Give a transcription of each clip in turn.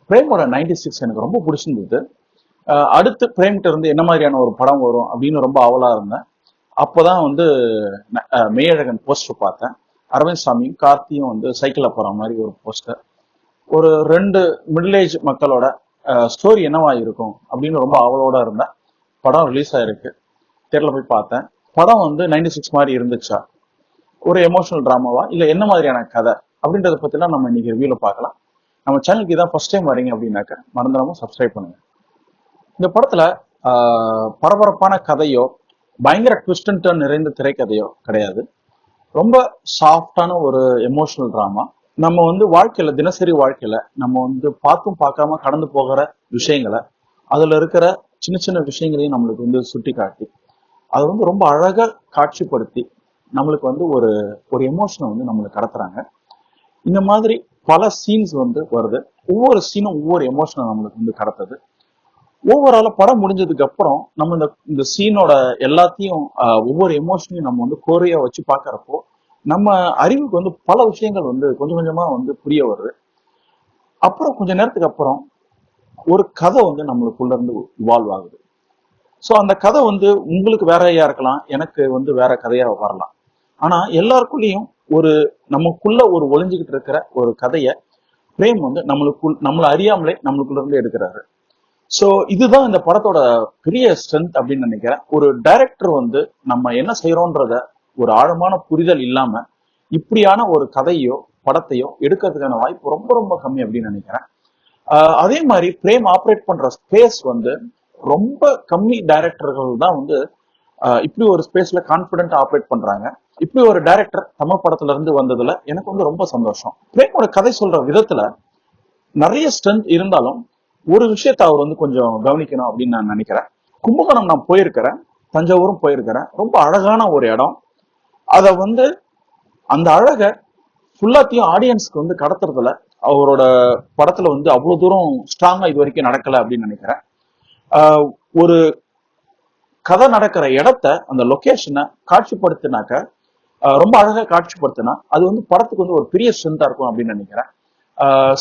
பிரேமோட 96 எனக்கு ரொம்ப பிடிச்சிருந்தது. அடுத்து பிரேம்கிட்ட இருந்து என்ன மாதிரியான ஒரு படம் வரும் அப்படின்னு ரொம்ப ஆவலா இருந்தேன். அப்போதான் வந்து மெய்யழகன் போஸ்டர் பார்த்தேன். அரவிந்த் சாமியும் கார்த்தியும் வந்து சைக்கிள்ல போற மாதிரி ஒரு போஸ்டர். ஒரு ரெண்டு மிடில் ஏஜ் மக்களோட ஸ்டோரி என்னவா இருக்கும் அப்படின்னு ரொம்ப ஆவலோட இருந்தேன். படம் ரிலீஸ் ஆயிருக்கு. தேட்டர்ல போய் பார்த்தேன். படம் வந்து 96 மாதிரி இருந்துச்சா, ஒரு எமோஷனல் டிராமாவா, இல்ல என்ன மாதிரியான கதை அப்படின்றத பத்திலாம் நம்ம இன்னைக்கு ரிவ்யூல பார்க்கலாம். நம்ம சேனலுக்கு இதான் ஃபர்ஸ்ட் டைம் வரீங்க அப்படின்னாக்க மறந்துடாம சப்ஸ்கிரைப் பண்ணுங்க. இந்த படத்துல பரபரப்பான கதையோ பயங்கர ட்விஸ்ட் அண்ட் டர்ன் நிறைந்த திரைக்கதையோ கிடையாது. ரொம்ப சாஃப்டான ஒரு எமோஷனல் டிராமா. நம்ம வந்து வாழ்க்கையில, தினசரி வாழ்க்கையில நம்ம வந்து பார்த்தும் பார்க்காம கடந்து போகிற விஷயங்களை, அதுல இருக்கிற சின்ன சின்ன விஷயங்களையும் நம்மளுக்கு வந்து சுட்டி காட்டி, அதை வந்து ரொம்ப அழகா காட்சிப்படுத்தி நம்மளுக்கு வந்து ஒரு ஒரு எமோஷனை வந்து நம்மளுக்கு கடத்துறாங்க. இந்த மாதிரி பல சீன்ஸ் வந்து வருது. ஒவ்வொரு சீனும் ஒவ்வொரு எமோஷனை நம்மளுக்கு வந்து கடத்துது. ஓவரால படம் முடிஞ்சதுக்கு அப்புறம் நம்ம இந்த இந்த சீனோட எல்லாத்தையும் ஒவ்வொரு எமோஷனையும் நம்ம வந்து கோரையா வச்சு பாக்குறப்போ நம்ம அறிவுக்கு வந்து பல விஷயங்கள் வந்து கொஞ்சம் கொஞ்சமா வந்து புரிய வருது. அப்புறம் கொஞ்ச நேரத்துக்கு அப்புறம் ஒரு கதை வந்து நம்மளுக்குள்ள இருந்து இவால்வ் ஆகுது. ஸோ அந்த கதை வந்து உங்களுக்கு வேறையா இருக்கலாம், எனக்கு வந்து வேற கதையா வரலாம். ஆனா எல்லாருக்குள்ளேயும் ஒரு நமக்குள்ள ஒரு ஒளிஞ்சுக்கிட்டு இருக்கிற ஒரு கதையை பிரேம் வந்து நம்மளை அறியாமலே நம்மளுக்குள்ள இருந்து எடுக்கிறாரு. சோ இதுதான் இந்த படத்தோட பெரிய ஸ்ட்ரென்த் அப்படின்னு நினைக்கிறேன். ஒரு டைரக்டர் வந்து நம்ம என்ன செய்யறோன்றத ஒரு ஆழமான புரிதல் இல்லாம இப்படியான ஒரு கதையோ படத்தையோ எடுக்கிறதுக்கான வாய்ப்பு ரொம்ப ரொம்ப கம்மி அப்படின்னு நினைக்கிறேன். அதே மாதிரி பிரேம் ஆப்ரேட் பண்ற ஸ்பேஸ் வந்து ரொம்ப கம்மி டைரக்டர்கள் தான் வந்து இப்படி ஒரு ஸ்பேஸ்ல கான்பிடென்ட் ஆப்ரேட் பண்றாங்க. இப்படி ஒரு டைரக்டர் தமிழ் படத்துல இருந்து வந்ததுல எனக்கு வந்து ரொம்ப சந்தோஷம். பிரேமோட கதை சொல்ற விதத்துல நிறைய ஸ்ட்ரென்த் இருந்தாலும் ஒரு விஷயத்த அவர் வந்து கொஞ்சம் கவனிக்கணும் அப்படின்னு நான் நினைக்கிறேன். கும்பகோணம் நான் போயிருக்கிறேன், தஞ்சாவூரும் போயிருக்கிறேன். ரொம்ப அழகான ஒரு இடம். அத வந்து அந்த அழக ஃபுல்லாத்தையும் ஆடியன்ஸ்க்கு வந்து கடத்துறதுல அவரோட படத்துல வந்து அவ்வளவு தூரம் ஸ்ட்ராங்கா இது வரைக்கும் நடக்கல அப்படின்னு நினைக்கிறேன். ஒரு கதை நடக்கிற இடத்த, அந்த லொகேஷனை காட்சிப்படுத்தினாக்க, ரொம்ப அழகா காட்சிப்படுத்தினா அது வந்து படத்துக்கு வந்து ஒரு பெரிய ஸ்ட்ரென்த்தா இருக்கும் அப்படின்னு நினைக்கிறேன்.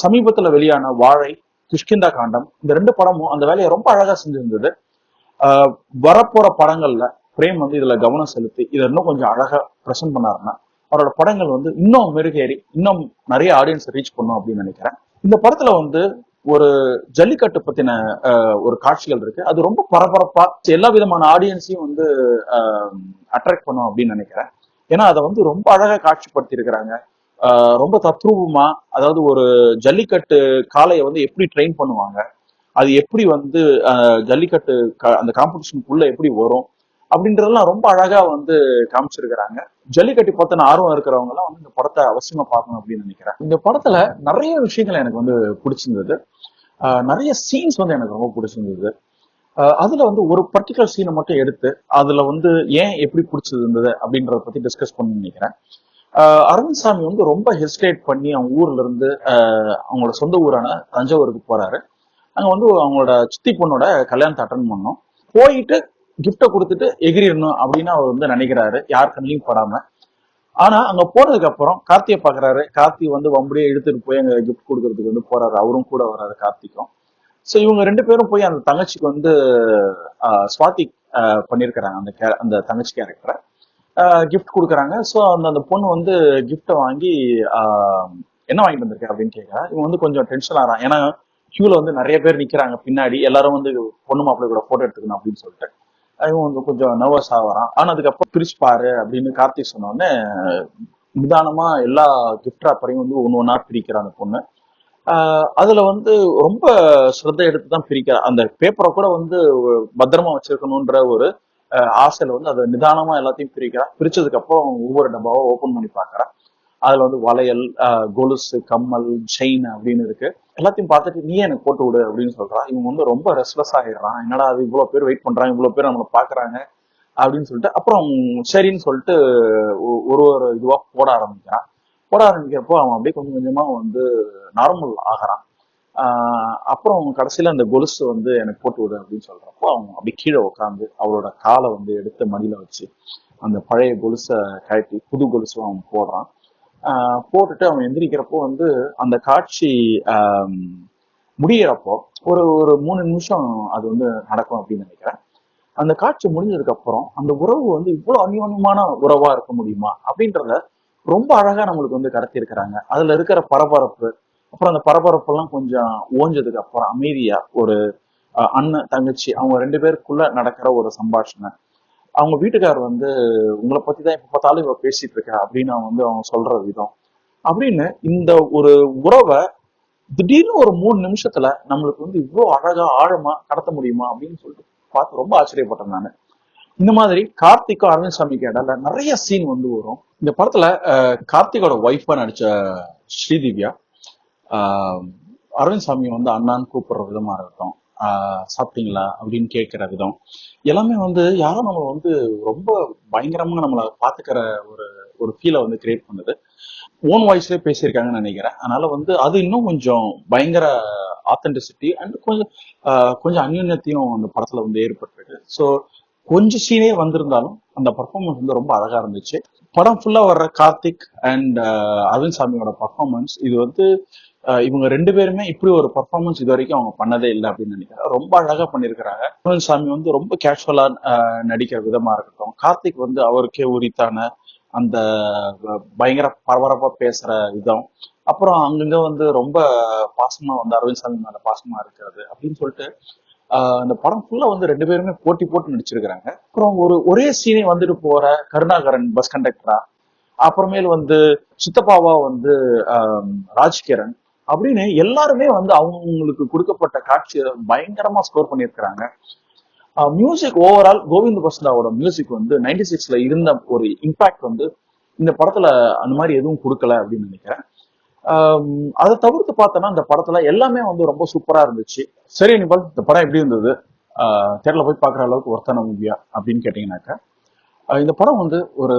சமீபத்துல வெளியான வாழை, கிஷ்கிந்தா காண்டம், இந்த ரெண்டு படமும் அந்த வேலையை ரொம்ப அழகா செஞ்சிருந்தது. வரப்போற படங்கள்ல பிரேம் வந்து இதுல கவனம் செலுத்தி இதை இன்னும் கொஞ்சம் அழகா பிரசன்ட் பண்ணாருன்னா அவரோட படங்கள் வந்து இன்னும் மெருகேறி இன்னும் நிறைய ஆடியன்ஸ் ரீச் பண்ணும் அப்படின்னு நினைக்கிறேன். இந்த படத்துல வந்து ஒரு ஜல்லிக்கட்டு பத்தின ஒரு காட்சிகள் இருக்கு. அது ரொம்ப பரபரப்பா எல்லா விதமான ஆடியன்ஸையும் வந்து அட்ராக்ட் பண்ணும் அப்படின்னு நினைக்கிறேன். ஏன்னா அதை வந்து ரொம்ப அழகா காட்சிப்படுத்தி இருக்கிறாங்க. ரொம்ப தத்ரூபமா, அதாவது ஒரு ஜல்லிக்கட்டு காளையை வந்து எப்படி ட்ரெயின் பண்ணுவாங்க, அது எப்படி வந்து ஜல்லிக்கட்டு அந்த காம்படிஷனுக்குள்ள எப்படி வரும் அப்படின்றதெல்லாம் ரொம்ப அழகா வந்து காமிச்சிருக்கிறாங்க. ஜல்லிக்கட்டு பத்தின ஆர்வம் இருக்கிறவங்க எல்லாம் வந்து இந்த படத்தை அவசியமா பார்க்கணும் அப்படின்னு நினைக்கிறேன். இந்த படத்துல நிறைய விஷயங்கள் எனக்கு வந்து பிடிச்சிருந்தது. நிறைய சீன்ஸ் வந்து எனக்கு ரொம்ப பிடிச்சிருந்தது. அதுல வந்து ஒரு பர்டிகுலர் சீனை மட்டும் எடுத்து அதுல வந்து ஏன் எப்படி பிடிச்சிருந்தது அப்படின்றத பத்தி டிஸ்கஸ் பண்ண நினைக்கிறேன். அரவிந்த் சாமி வந்து ரொம்ப ஹெசிடேட் பண்ணி அவங்க ஊர்ல இருந்து அவங்களோட சொந்த ஊரான தஞ்சாவூருக்கு போறாரு. அங்க வந்து அவங்களோட சித்தி பொண்ணோட கல்யாணத்தை அட்டன் பண்ணோம். போயிட்டு கிஃப்டை கொடுத்துட்டு எகிரிடணும் அப்படின்னு அவர் வந்து நினைக்கிறாரு, யார் கண்ணிலையும் படாம. ஆனா அங்க போனதுக்கு அப்புறம் கார்த்தியை பாக்குறாரு. கார்த்தி வந்து வம்படியே எடுத்துட்டு போய் அங்க கிஃப்ட் கொடுக்கறதுக்கு வந்து போறாரு. அவரும் கூட வர்றாரு கார்த்திக்கும். சோ இவங்க ரெண்டு பேரும் போய் அந்த தங்கச்சிக்கு வந்து ஸ்வாதி பண்ணிருக்கிறாங்க அந்த தங்கச்சி கேரக்டரை கிஃப்ட் கொடுக்குறாங்க. ஸோ அந்த பொண்ணு வந்து கிஃப்டை வாங்கி என்ன வாங்கிட்டு வந்திருக்க அப்படின்னு கேட்கறா. இவன் வந்து கொஞ்சம் டென்ஷன் ஆகிறான். ஏன்னா கியூல வந்து நிறைய பேர் நிக்கிறாங்க பின்னாடி, எல்லாரும் வந்து பொண்ணு மாப்பிள்ளை கூட போட்டோ எடுத்துக்கணும் அப்படின்னு சொல்லிட்டு இவன் வந்து கொஞ்சம் நர்வஸ் ஆகிறான். ஆனா அதுக்கப்புறம் பிரிச்சு பாரு அப்படின்னு கார்த்திக் சொன்னோடனே நிதானமா எல்லா கிஃப்ட் ராப்பரையும் வந்து ஒன்று ஒன்னா பிரிக்கிற அந்த பொண்ணு. அதுல வந்து ரொம்ப ஸ்ரத்த எடுத்துதான் பிரிக்கிறா. அந்த பேப்பரை கூட வந்து பத்திரமா வச்சிருக்கணும்ன்ற ஒரு ஆசையில வந்து அதை நிதானமா எல்லாத்தையும் பிரிக்கிறா. பிரிச்சதுக்கு அப்புறம் ஒவ்வொரு டப்பாவா ஓபன் பண்ணி பாக்குறா. அதுல வந்து வளையல், கொலுசு, கம்மல், செயின் அப்படின்னு இருக்கு. எல்லாத்தையும் பார்த்துட்டு நீயே எனக்கு போட்டு விடு அப்படின்னு சொல்றா. இவங்க வந்து ரொம்ப ரெஸ்ட்லெஸ் ஆகிடுறான். என்னடா அது இவ்வளவு பேர் வெயிட் பண்றாங்க, இவ்வளவு பேர் நம்மளை பாக்குறாங்க அப்படின்னு சொல்லிட்டு அப்புறம் சரின்னு சொல்லிட்டு ஒரு ஒரு இதுவா போட ஆரம்பிக்கிறான். போட ஆரம்பிக்கிறப்போ அவன் அப்படியே கொஞ்சம் கொஞ்சமா வந்து நார்மல் ஆகிறான். அப்புறம் கடைசியில அந்த கொலுசு வந்து எனக்கு போட்டு விடு அப்படின்னு சொல்றப்போ அவன் அப்படி கீழே உட்காந்து அவளோட காலை வந்து எடுத்து மடியில வச்சு அந்த பழைய கொலுசை கழட்டி புது கொலுசு அவன் போடுறான். போட்டுட்டு அவன் எந்திரிக்கிறப்போ வந்து அந்த காட்சி முடியறப்போ ஒரு ஒரு 3 நிமிஷம் அது வந்து நடக்கும் அப்படின்னு நினைக்கிறேன். அந்த காட்சி முடிஞ்சதுக்கு அப்புறம் அந்த உறவு வந்து இவ்வளவு அந்யோன்யமான உறவா இருக்க முடியுமா அப்படின்றத ரொம்ப அழகா நம்மளுக்கு வந்து கடத்தி இருக்கிறாங்க. அதுல இருக்கிற பரபரப்பு, அப்புறம் அந்த பரபரப்பெல்லாம் கொஞ்சம் ஓஞ்சதுக்கு அப்புறம் அமைதியா ஒரு அண்ணன் தங்கச்சி அவங்க 2 பேருக்குள்ள நடக்கிற ஒரு சம்பாஷணை. அவங்க வீட்டுக்காரர் வந்து உங்களை பத்தி தான் எப்ப பார்த்தாலும் இவ பேசிட்டு இருக்கா அப்படின்னு அவங்க சொல்ற விதம் அப்படின்னு இந்த ஒரு உறவை திடீர்னு ஒரு 3 நிமிஷத்துல நம்மளுக்கு வந்து இவ்வளவு அழகா ஆழமா கடத்த முடியுமா அப்படின்னு சொல்லிட்டு பார்த்து ரொம்ப ஆச்சரியப்பட்டேன் நான். இந்த மாதிரி கார்த்திக்கும் அரவிந்த் சாமிக்கு இடையில நிறைய சீன் வந்து வரும் இந்த படத்துல. கார்த்திகோட ஒய்ஃபா நடிச்ச ஸ்ரீதிவ்யா ஆஹ் அரவிந்த் சாமி வந்து அண்ணான்னு கூப்பிடுற விதமா இருக்கட்டும், சாப்பிட்டீங்களா அப்படின்னு கேட்கிற விதம் எல்லாமே வந்து யாரும் நம்மளை வந்து ரொம்ப பயங்கரமா நம்மளை பாத்துக்கிற ஒரு ஒரு ஃபீலை வந்து கிரியேட் பண்ணுது. ஓன் வாய்ஸ்லயே பேசியிருக்காங்கன்னு நினைக்கிறேன். அதனால வந்து அது இன்னும் கொஞ்சம் பயங்கர ஆத்தென்டிசிட்டி அண்ட் கொஞ்சம் கொஞ்சம் அந்யுன்யத்தையும் அந்த படத்துல வந்து ஏற்பட்டிருக்கு. ஸோ கொஞ்சம் சீனே வந்திருந்தாலும் அந்த பர்ஃபார்மன்ஸ் வந்து ரொம்ப அழகா இருந்துச்சு. படம் ஃபுல்லா வர்ற கார்த்திக் அண்ட் அரவிந்த் சாமியோட பர்ஃபார்மன்ஸ் இது வந்து இவங்க 2 பேருமே இப்படி ஒரு பர்ஃபார்மன்ஸ் இது வரைக்கும் அவங்க பண்ணதே இல்லை அப்படின்னு நினைக்கிறேன். ரொம்ப அழகா பண்ணியிருக்கிறாங்க. அரவிந்த் சாமி வந்து ரொம்ப கேஷுவலா நடிக்கிற விதமா இருக்கட்டும், கார்த்திக் வந்து அவருக்கே உரித்தான அந்த பயங்கர பரபரப்பா பேசுற விதம், அப்புறம் அங்கங்க வந்து ரொம்ப பாசமா வந்து அரவிந்த் சாமி மேல பாசமா இருக்கிறது அப்படின்னு சொல்லிட்டு அந்த படம் ஃபுல்லா வந்து 2 பேருமே போட்டி போட்டு நடிச்சிருக்கிறாங்க. அப்புறம் ஒரே சீனே வந்துட்டு போற கருணாகரன் பஸ் கண்டக்டரா, அப்புறமேல் வந்து சித்தப்பாவா வந்து ராஜ்கிரண் அப்படின்னு எல்லாருமே வந்து அவங்களுக்கு கொடுக்கப்பட்ட காட்சியை பயங்கரமா ஸ்கோர் பண்ணியிருக்கிறாங்க. மியூசிக் ஓவரால் கோவிந்த் பஸ்லாவோட மியூசிக் வந்து 96ல இருந்த ஒரு இம்பாக்ட் வந்து இந்த படத்துல அந்த மாதிரி எதுவும் கொடுக்கல அப்படின்னு நினைக்கிறேன். அதை தவிர்த்து பார்த்தோன்னா இந்த படத்துல எல்லாமே வந்து ரொம்ப சூப்பரா இருந்துச்சு. சரி நிபல், இந்த படம் எப்படி இருந்தது? தேட்டர்ல போய் பார்க்குற அளவுக்கு ஒர்த்தான மூவியா அப்படின்னு கேட்டீங்கன்னாக்கா, இந்த படம் வந்து ஒரு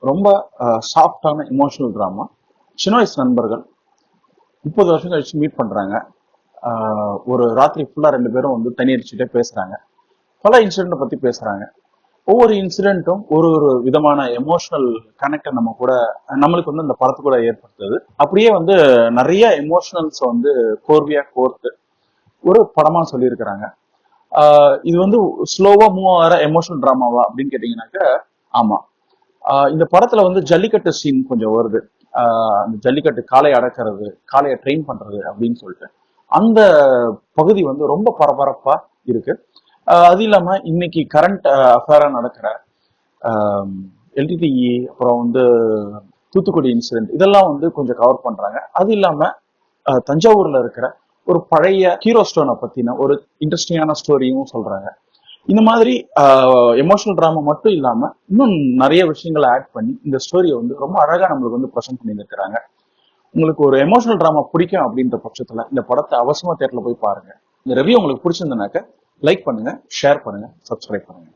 ரொம்ப சாஃப்டான இமோஷனல் ட்ராமா. சின்ன வயசு நண்பர்கள் 30 வருஷம் கழிச்சு மீட் பண்றாங்க. ஒரு ராத்திரி ஃபுல்லா 2 பேரும் வந்து தண்ணி அடிச்சுட்டே பேசுறாங்க. பல இன்சிடென்ட் பத்தி பேசுறாங்க. ஒவ்வொரு இன்சிடென்ட்டும் ஒரு ஒரு விதமான எமோஷனல் கனெக்டை நம்மளுக்கு வந்து அந்த படத்து கூட ஏற்படுத்துது. அப்படியே வந்து நிறைய எமோஷனல்ஸ் வந்து கோர்வையா கோர்த்து ஒரு படமா சொல்லியிருக்கிறாங்க. இது வந்து ஸ்லோவா மூவ் ஆகிற எமோஷனல் டிராமாவா அப்படின்னு கேட்டீங்கன்னாக்க ஆமா. இந்த படத்துல வந்து ஜல்லிக்கட்டு சீன் கொஞ்சம் வருது. அந்த ஜல்லிக்கட்டு காளையை அடக்கிறது, காளையை ட்ரெயின் பண்றது அப்படின்னு சொல்லிட்டு அந்த பகுதி வந்து ரொம்ப பரபரப்பா இருக்கு. அது இல்லாம இன்னைக்கு கரண்ட் அஃபேரா நடக்கிற எல்டிடிஇ, அப்புறம் வந்து தூத்துக்குடி இன்சிடென்ட் இதெல்லாம் வந்து கொஞ்சம் கவர் பண்றாங்க. அது இல்லாம தஞ்சாவூர்ல இருக்கிற ஒரு பழைய ஹீரோ ஸ்டோனை பத்தின ஒரு இன்ட்ரெஸ்டிங்கான ஸ்டோரியும் சொல்றாங்க. இந்த மாதிரி எமோஷனல் டிராமா மட்டும் இல்லாம இன்னும் நிறைய விஷயங்களை ஆட் பண்ணி இந்த ஸ்டோரியை வந்து ரொம்ப அழகா நம்மளுக்கு வந்து ப்ரெசென்ட் பண்ணி இருக்கிறாங்க. உங்களுக்கு ஒரு எமோஷனல் டிராமா பிடிக்கும் அப்படின்ற பட்சத்துல இந்த படத்தை அவசியமா தேட்டர்ல போய் பாருங்க. இந்த ரிவ்யூ உங்களுக்கு பிடிச்சிருந்தனாக்க லைக் பண்ணுங்க, ஷேர் பண்ணுங்க, சப்ஸ்கிரைப் பண்ணுங்க.